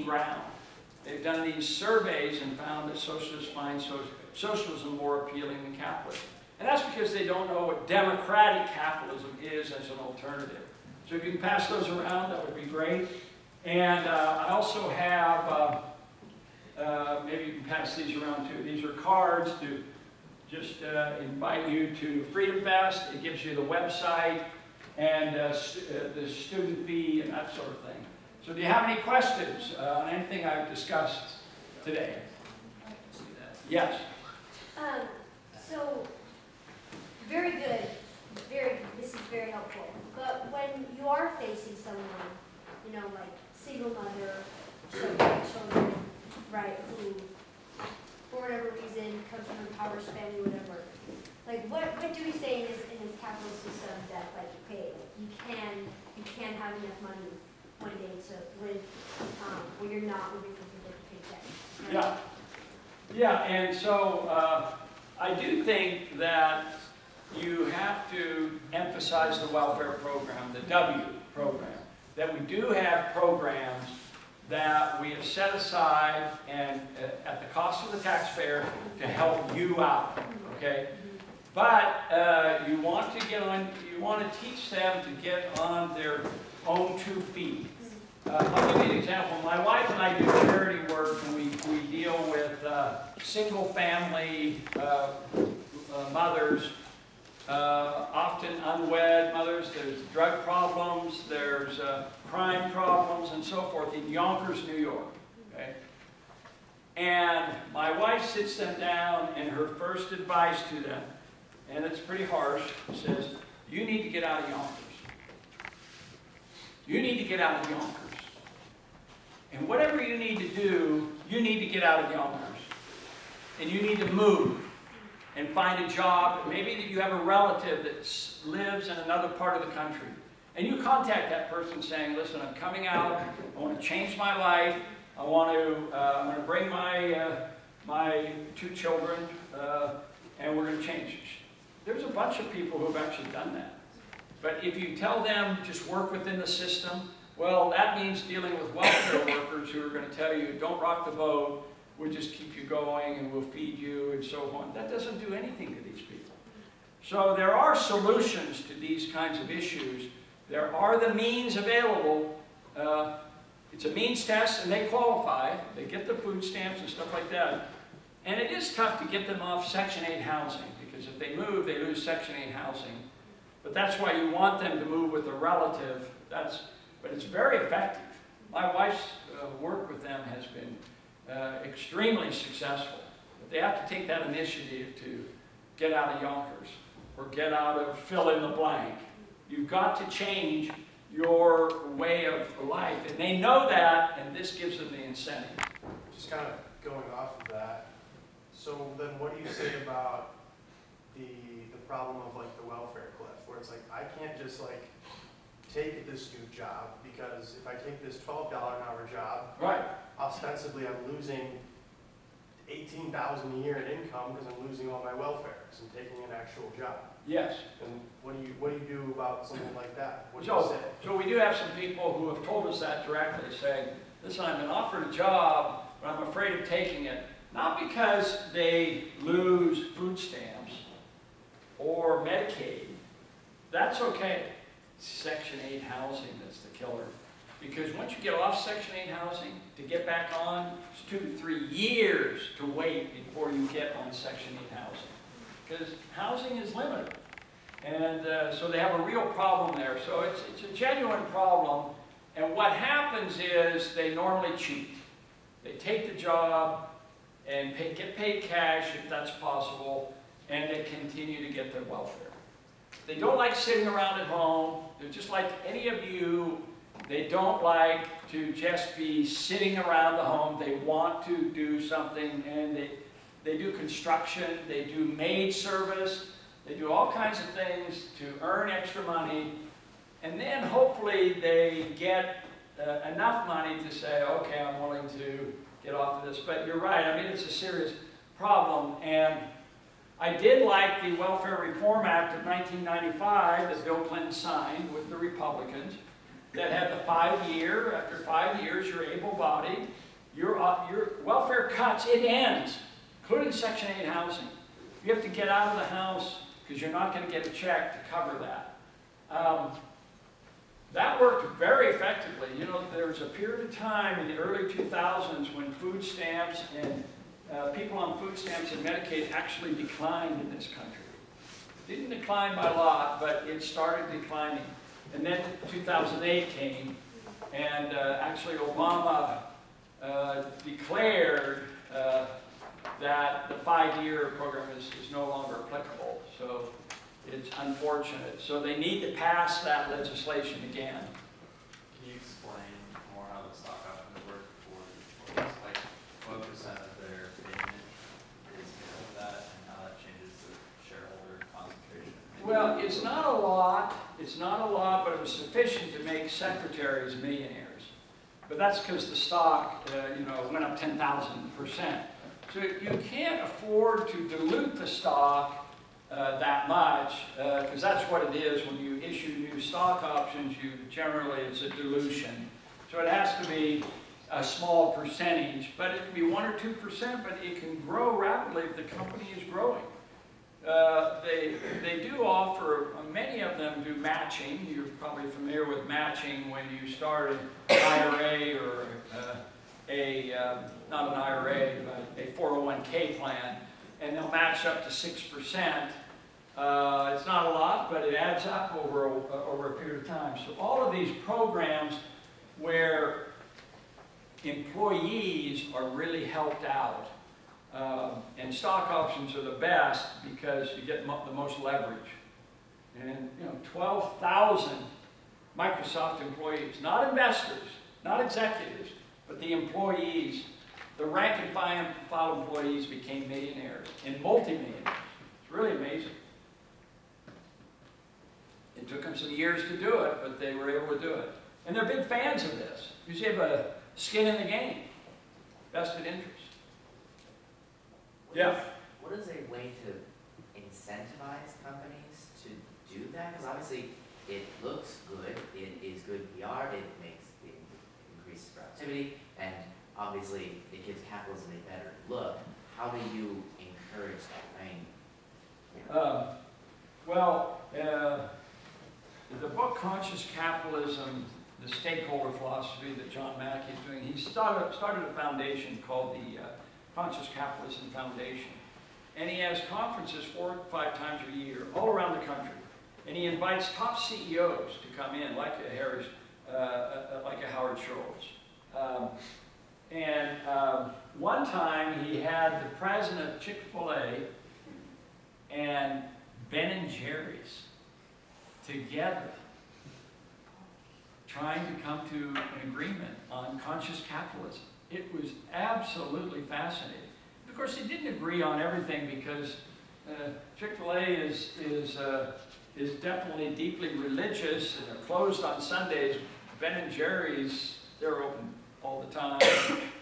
gaining ground. They've done these surveys and found that socialists find socialism more appealing than capitalism. And that's because they don't know what democratic capitalism is as an alternative. So if you can pass those around, that would be great. And I also have, maybe you can pass these around too. These are cards to just invite you to Freedom Fest. It gives you the website and the student fee and that sort of thing. So do you have any questions on anything I've discussed today? Yes? So, very good. This is very helpful. But when you are facing someone, you know, like single mother, children, right, who, for whatever reason, comes from a power family, whatever, like what do we say in this capitalist system that, like, okay, you can have enough money one day to live when you're not living from paycheck to paycheck? Yeah. Yeah, and so I do think that you have to emphasize the welfare program, the W program, that we do have programs that we have set aside and at the cost of the taxpayer to help you out, okay? But you want to teach them to get on their own 2 feet. I'll give you an example. My wife and I do charity work, and we deal with single-family mothers, often unwed mothers. There's drug problems, there's crime problems, and so forth in Yonkers, New York. Okay? And my wife sits them down, and her first advice to them, and it's pretty harsh, says, you need to get out of Yonkers. You need to get out of Yonkers. And whatever you need to do, you need to get out of Yonkers. And you need to move and find a job. Maybe that you have a relative that lives in another part of the country. And you contact that person saying, listen, I'm coming out. I want to change my life. I'm going to bring my 2 children, and we're going to change it. There's a bunch of people who have actually done that. But if you tell them just work within the system, well, that means dealing with welfare workers who are going to tell you, don't rock the boat, we'll just keep you going and we'll feed you and so on. That doesn't do anything to these people. So there are solutions to these kinds of issues. There are the means available. It's a means test and they qualify. They get the food stamps and stuff like that. And it is tough to get them off Section 8 housing because if they move, they lose Section 8 housing. But that's why you want them to move with a relative. But it's very effective. My wife's work with them has been extremely successful. But they have to take that initiative to get out of Yonkers or get out of fill in the blank. You've got to change your way of life. And they know that, and this gives them the incentive. Just kind of going off of that, so then what do you say about the problem of like the welfare cliff, where it's like, I can't just like take this new job because if I take this $12 an hour job, right, ostensibly I'm losing $18,000 a year in income because I'm losing all my welfare because I'm taking an actual job. Yes. And what do you do about something like that? What do you say? So we do have some people who have told us that directly, saying, listen, I've been offered a job, but I'm afraid of taking it. Not because they lose food stamps or Medicaid. That's okay. Section 8 housing that's the killer. Because once you get off Section 8 housing, to get back on, it's 2 to 3 years to wait before you get on Section 8 housing. Because housing is limited. And so they have a real problem there. So it's a genuine problem. And what happens is they normally cheat. They take the job and get paid cash if that's possible, and they continue to get their welfare. They don't like sitting around at home. They're just like any of you. They don't like to just be sitting around the home. They want to do something, and they do construction, they do maid service, they do all kinds of things to earn extra money, and then hopefully they get enough money to say, okay, I'm willing to get off of this. But you're right, I mean, it's a serious problem. And I did like the Welfare Reform Act of 1995 that Bill Clinton signed with the Republicans. that had the 5-year, after 5 years, you're able-bodied, your welfare cuts, it ends, including Section 8 housing. You have to get out of the house because you're not going to get a check to cover that. That worked very effectively. You know, there was a period of time in the early 2000s when food stamps and people on food stamps and Medicaid actually declined in this country. It didn't decline by a lot, but it started declining. And then 2008 came, and actually Obama declared that the 5-year program is no longer applicable. So it's unfortunate. So they need to pass that legislation again. Can you explain more how the stock options work for employees? Like, what percent of their payment is because of that, and how that changes the shareholder concentration? Well, it's not a lot. It's not a lot, but it was sufficient to make secretaries millionaires. But that's because the stock, went up 10,000%. So you can't afford to dilute the stock that much, because that's what it is when you issue new stock options. It's a dilution. So it has to be a small percentage, but it can be 1 or 2%, but it can grow rapidly if the company is growing. They do offer, many of them do matching. You're probably familiar with matching when you start an IRA or not an IRA, but a 401k plan, and they'll match up to 6%. It's not a lot, but it adds up over a period of time. So all of these programs where employees are really helped out, and stock options are the best because you get the most leverage. And 12,000 Microsoft employees, not investors, not executives, but the employees, the rank and file employees became millionaires and multimillionaires. It's really amazing. It took them some years to do it, but they were able to do it. And they're big fans of this because you have a skin in the game, vested interest. What is a way to incentivize companies to do that? Because obviously it looks good, it is good PR, it increases productivity, and obviously it gives capitalism a better look. How do you encourage that? The book Conscious Capitalism, the stakeholder philosophy that John Mackey is doing, he started a foundation called the Conscious Capitalism Foundation. And he has conferences 4 or 5 times a year all around the country. And he invites top CEOs to come in, like a Howard Schultz. One time he had the president of Chick-fil-A and Ben & Jerry's together trying to come to an agreement on conscious capitalism. It was absolutely fascinating. Of course, they didn't agree on everything because Chick-fil-A is definitely deeply religious and they're closed on Sundays. Ben & Jerry's, they're open all the time.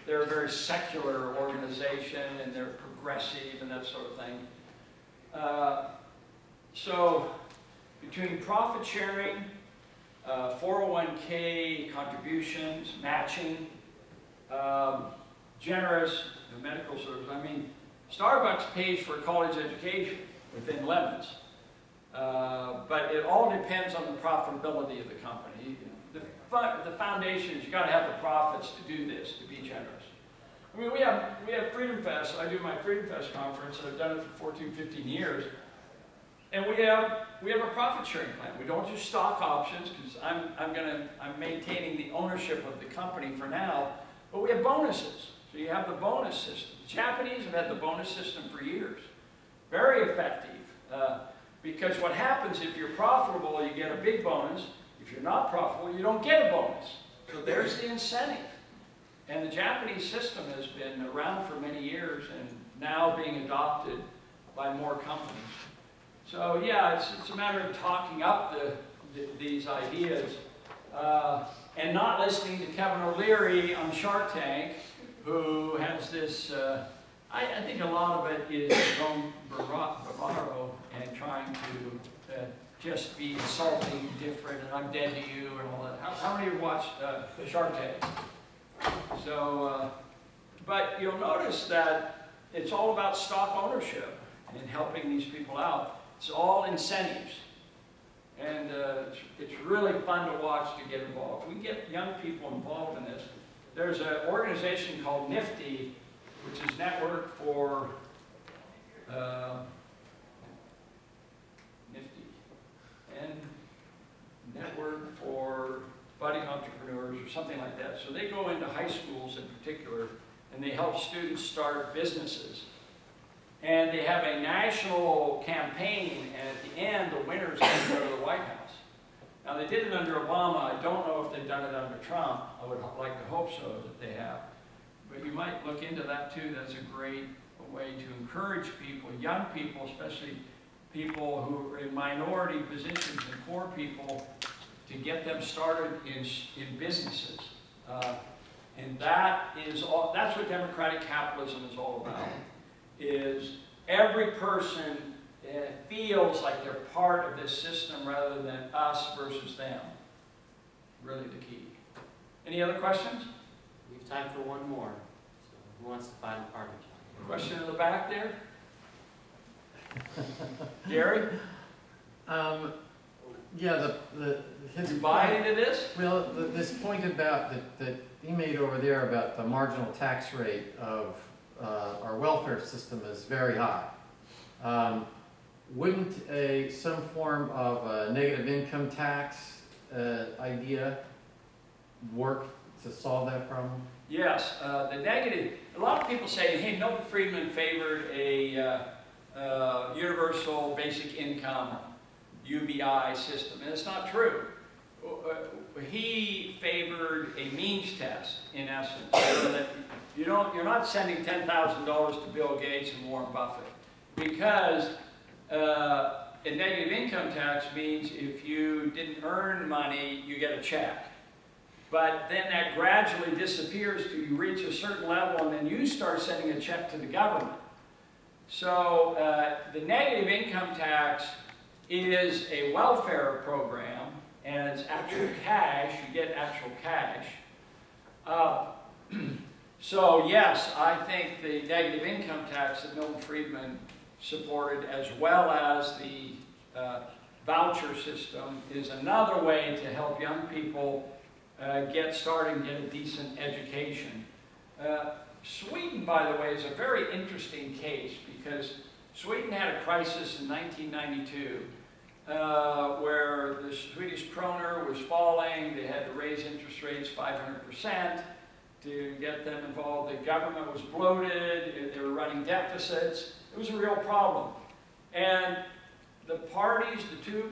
They're a very secular organization and they're progressive and that sort of thing. So between profit sharing, 401k contributions, matching, generous medical service. I mean, Starbucks pays for a college education within limits, but it all depends on the profitability of the company. The foundation is you got to have the profits to do this, to be generous. I mean, we have Freedom Fest. I do my Freedom Fest conference, and I've done it for 14, 15 years. And we have a profit sharing plan. We don't do stock options because I'm maintaining the ownership of the company for now. But we have bonuses. So you have the bonus system. The Japanese have had the bonus system for years. Very effective. Because what happens if you're profitable, you get a big bonus. If you're not profitable, you don't get a bonus. So there's the incentive. And the Japanese system has been around for many years and now being adopted by more companies. So yeah, it's a matter of talking up these ideas and not listening to Kevin O'Leary on Shark Tank, who has this, I think a lot of it is his own bravado and trying to just be insulting, different, and I'm dead to you and all that. How many of you watched Shark Tank? So, but you'll notice that it's all about stock ownership and helping these people out. It's all incentives. And it's really fun to watch to get involved. We get young people involved in this. There's an organization called NIFTY, which is Network for NIFTY and Network for Budding Entrepreneurs or something like that. So they go into high schools in particular and they help students start businesses. And they have a national campaign, and at the end, the winners can go to the White House. Now, they did it under Obama. I don't know if they've done it under Trump. I would like to hope so that they have. But you might look into that too. That's a great way to encourage people, young people, especially people who are in minority positions and poor people, to get them started in businesses. And that is all, that's what democratic capitalism is all about. Is every person feels like they're part of this system rather than us versus them. Really the key. Any other questions? We have time for one more. So who wants the final part of it? Question in the back there? Gary? Yeah, his You buy into this? Well, this point about that he made over there about the marginal tax rate of our welfare system is very high. Wouldn't some form of a negative income tax idea work to solve that problem? Yes, the negative, a lot of people say, hey, Milton Friedman favored a universal basic income, UBI system, and it's not true. He favored a means test, in essence, so that you're not sending $10,000 to Bill Gates and Warren Buffett, because a negative income tax means if you didn't earn money, you get a check. But then that gradually disappears till you reach a certain level, and then you start sending a check to the government. So the negative income tax is a welfare program, and it's actual cash. You get actual cash. So yes, I think the negative income tax that Milton Friedman supported, as well as the voucher system, is another way to help young people get started and get a decent education. Sweden, by the way, is a very interesting case because Sweden had a crisis in 1992 where the Swedish kroner was falling. They had to raise interest rates 500% to get them involved. The government was bloated. They were running deficits. It was a real problem. And the parties, the two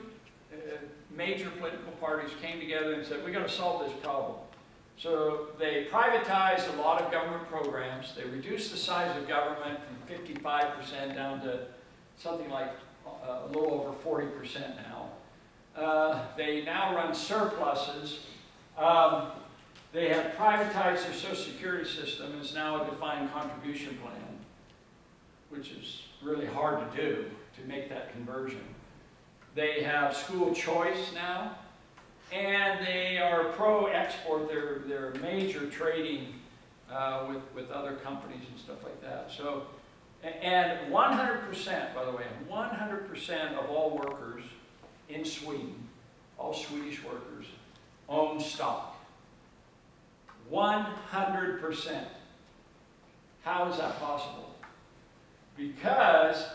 major political parties, came together and said, we've got to solve this problem. So they privatized a lot of government programs. They reduced the size of government from 55% down to something like a little over 40% now. They now run surpluses. They have privatized their Social Security system. It's now a defined contribution plan, which is really hard to do, to make that conversion. They have school choice now, and they are pro-export. They're major trading with other companies and stuff like that. So, and 100%, by the way, 100% of all workers in Sweden, all Swedish workers, own stock. 100%. How is that possible? Because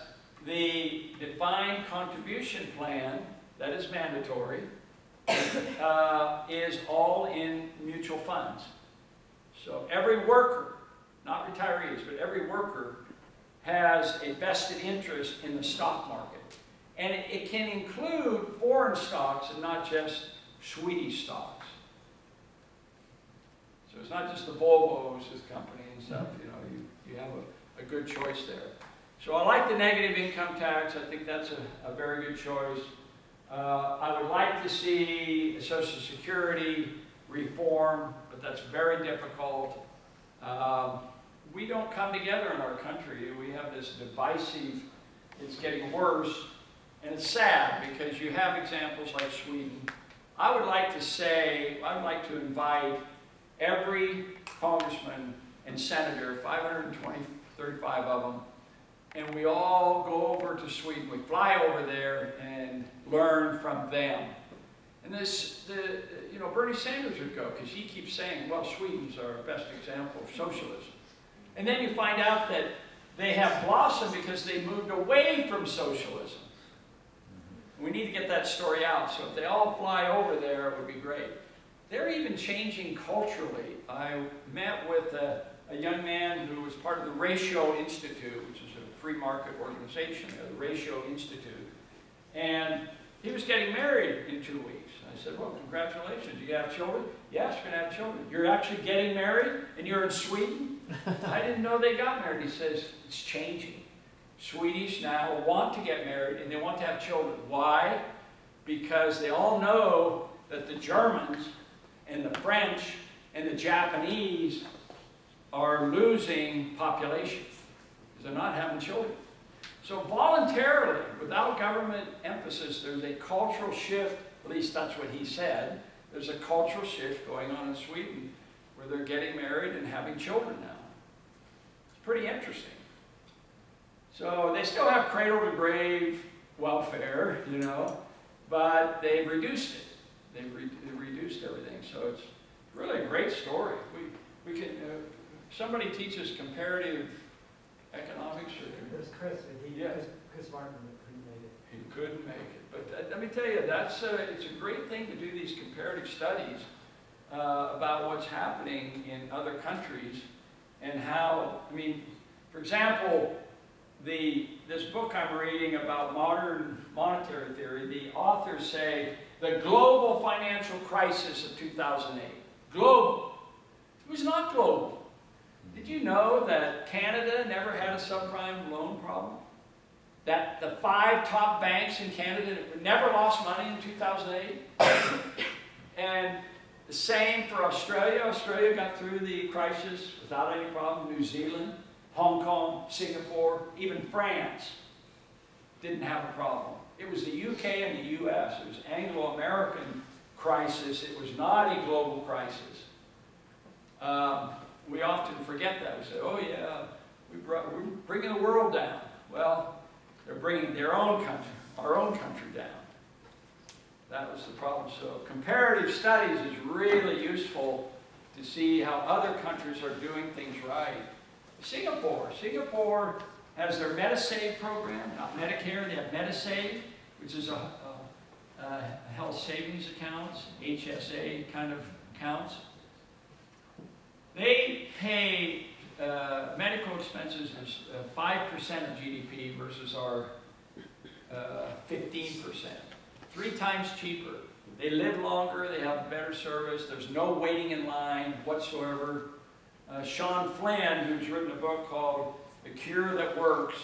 the defined contribution plan, that is mandatory, is all in mutual funds. So every worker, not retirees, but every worker has a vested interest in the stock market. And it can include foreign stocks and not just Swedish stocks. So it's not just the Volvos, this company and stuff, you have a good choice there. So I like the negative income tax. I think that's a very good choice. I would like to see Social Security reform, but that's very difficult. We don't come together in our country. We have this divisive, it's getting worse. And it's sad because you have examples like Sweden. I would like to invite every congressman and senator, 35 of them, and we all go over to Sweden. We fly over there and learn from them. And Bernie Sanders would go because he keeps saying, well, Sweden's our best example of socialism. And then you find out that they have blossomed because they moved away from socialism. We need to get that story out. So if they all fly over there, it would be great. They're even changing culturally. I met with a young man who was part of the Ratio Institute, which is a free market organization, the Ratio Institute. And he was getting married in 2 weeks. I said, well, congratulations. You have children? Yes, we're going to have children. You're actually getting married and you're in Sweden? I didn't know they got married. He says, it's changing. Swedish now want to get married and they want to have children. Why? Because they all know that the Germans and the French and the Japanese are losing population because they're not having children. So voluntarily, without government emphasis, there's a cultural shift, at least that's what he said, there's a cultural shift going on in Sweden where they're getting married and having children now. It's pretty interesting. So they still have cradle to grave welfare, but they've reduced it. They've reduced everything. So it's really a great story. We can, somebody teaches comparative economics. It was Chris, Chris Martin that couldn't make it. He couldn't make it. But let me tell you, it's a great thing to do these comparative studies about what's happening in other countries and how, for example, this book I'm reading about modern monetary theory, the authors say the global financial crisis of 2008. Global. It was not global. Did you know that Canada never had a subprime loan problem? That the 5 top banks in Canada never lost money in 2008? And the same for Australia. Australia got through the crisis without any problem. New Zealand, Hong Kong, Singapore, even France didn't have a problem. It was the UK and the US. It was an Anglo-American crisis. It was not a global crisis. We often forget that. We say, oh yeah, we're bringing the world down. Well, they're bringing their own country, our own country down. That was the problem. So comparative studies is really useful to see how other countries are doing things right. Singapore has their MediSave program, not Medicare, they have MediSave, which is a health savings accounts, HSA kind of accounts. They pay medical expenses as 5% of GDP versus our 15%. 3 times cheaper. They live longer, they have better service, there's no waiting in line whatsoever. Sean Flynn, who's written a book called The Cure That Works,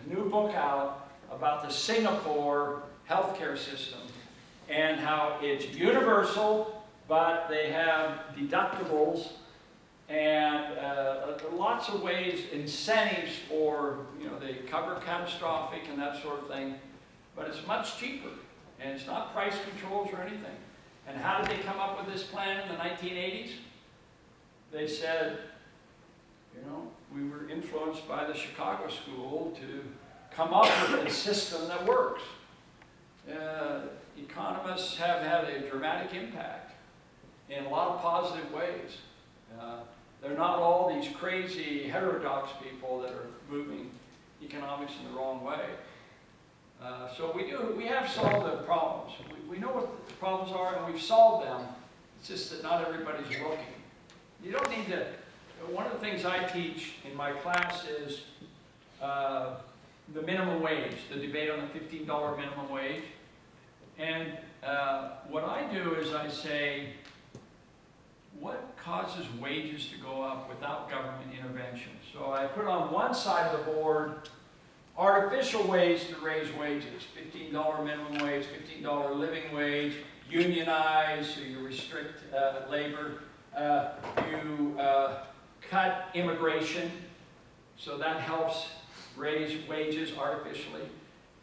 a new book out about the Singapore healthcare system and how it's universal, but they have deductibles and lots of ways, incentives for, they cover catastrophic and that sort of thing, but it's much cheaper and it's not price controls or anything. And how did they come up with this plan in the 1980s? They said, we were influenced by the Chicago School to come up with a system that works. Economists have had a dramatic impact in a lot of positive ways. They're not all these crazy heterodox people that are moving economics in the wrong way. So we have solved the problems. We know what the problems are and we've solved them. It's just that not everybody's looking. You don't need to. One of the things I teach in my class is the minimum wage, the debate on the $15 minimum wage. And what I do is I say, what causes wages to go up without government intervention? So I put on one side of the board artificial ways to raise wages, $15 minimum wage, $15 living wage, unionize, so you restrict labor, you cut immigration, so that helps raise wages artificially.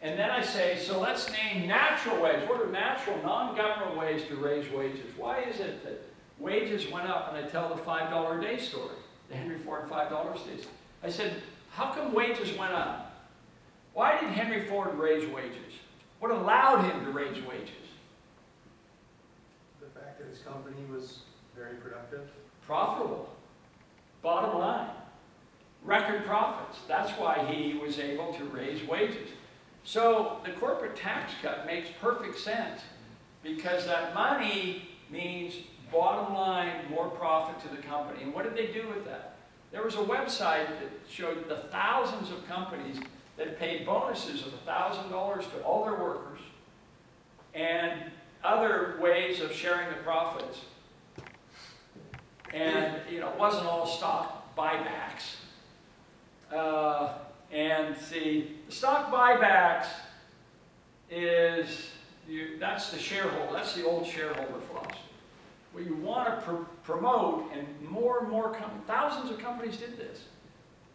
And then I say, so let's name natural ways. What are natural, non-government ways to raise wages? Why is it that wages went up, and I tell the $5 a day story, the Henry Ford $5 days. I said, how come wages went up? Why did Henry Ford raise wages? What allowed him to raise wages? The fact that his company was very productive. Profitable. Bottom line. Record profits. That's why he was able to raise wages. So the corporate tax cut makes perfect sense, because that money means bottom line, more profit to the company. And what did they do with that? There was a website that showed the thousands of companies that paid bonuses of $1,000 to all their workers, and other ways of sharing the profits. And, you know, it wasn't all stock buybacks. And see, the stock buybacks is, that's the shareholder, that's the old shareholder philosophy. What you want to promote, and more companies, thousands of companies did this.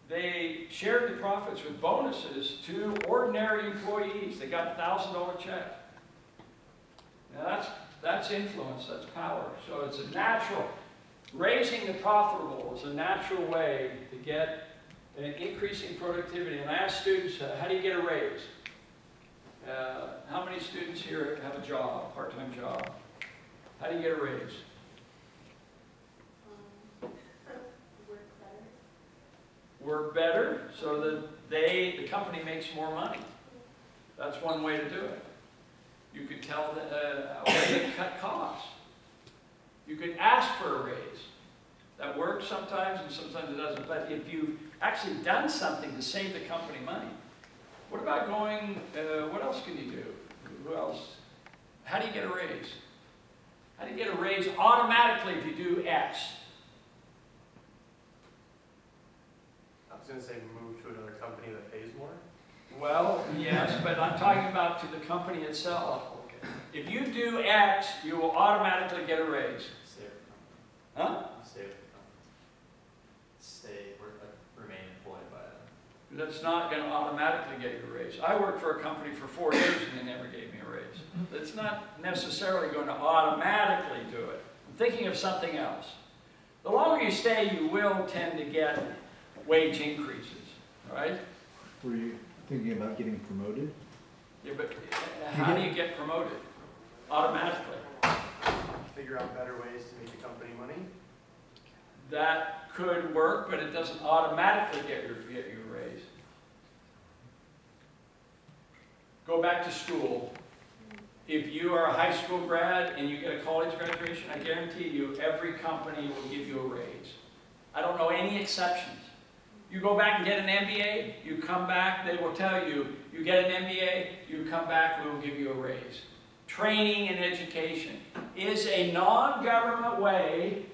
They shared the profits with bonuses to ordinary employees. They got a $1,000 check. Now that's influence, that's power. So it's a natural, raising the profitable is a natural way to get an increasing productivity. And I ask students, how do you get a raise? How many students here have a job, part-time job? How do you get a raise? Work better. Work better so that the company makes more money. That's one way to do it. You could tell a way to cut costs. You could ask for a raise. That works sometimes and sometimes it doesn't. But if you've actually done something to save the company money, what about going, what else can you do? Who else? How do you get a raise? How do you get a raise automatically if you do X? I was going to say move to another company that pays more. Well, yes, but I'm talking about to the company itself. Okay. If you do X, you will automatically get a raise. Stay with the company. Huh? Stay with the company. Stay, work, like, remain employed by them. That's not going to automatically get you a raise. I worked for a company for 4 years and they never gave me a raise. It's not necessarily going to automatically do it. I'm thinking of something else. The longer you stay, you will tend to get wage increases, right? Were you thinking about getting promoted? Yeah, but how do you get promoted? Automatically. Figure out better ways to make the company money. That could work, but it doesn't automatically get you a raise. Go back to school. If you are a high school grad and you get a college graduation, I guarantee you every company will give you a raise. I don't know any exceptions. You go back and get an MBA, you come back, they will tell you, you get an MBA, you come back, we will give you a raise. Training and education is a non-government way,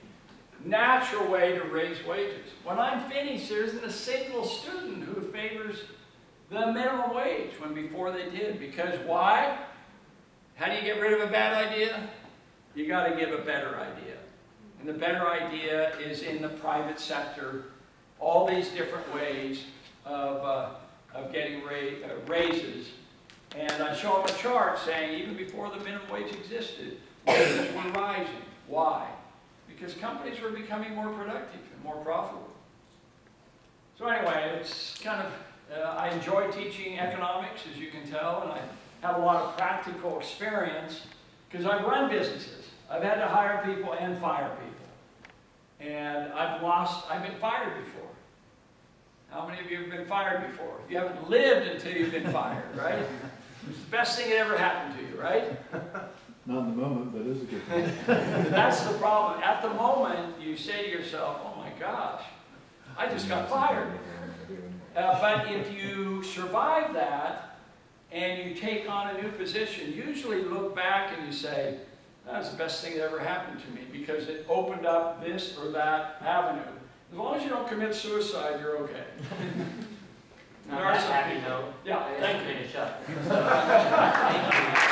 natural way to raise wages. When I'm finished, there isn't a single student who favors the minimum wage when before they did. Because why? How do you get rid of a bad idea? You got to give a better idea. And the better idea is in the private sector. All these different ways of getting raises. And I show them a chart saying even before the minimum wage existed, wages were rising. Why? Because companies were becoming more productive and more profitable. So anyway, it's kind of, I enjoy teaching economics, as you can tell, and I have a lot of practical experience because I've run businesses. I've had to hire people and fire people. And I've been fired before. How many of you have been fired before? You haven't lived until you've been fired, right? It's the best thing that ever happened to you, right? Not in the moment, but it is a good thing. That's the problem. At the moment, you say to yourself, oh my gosh, I just got fired. But if you survive that and you take on a new position, usually look back and you say, that's the best thing that ever happened to me because it opened up this or that avenue. As long as you don't commit suicide, you're okay. On that happy note, Yeah, I thank you. finish up. Thank you.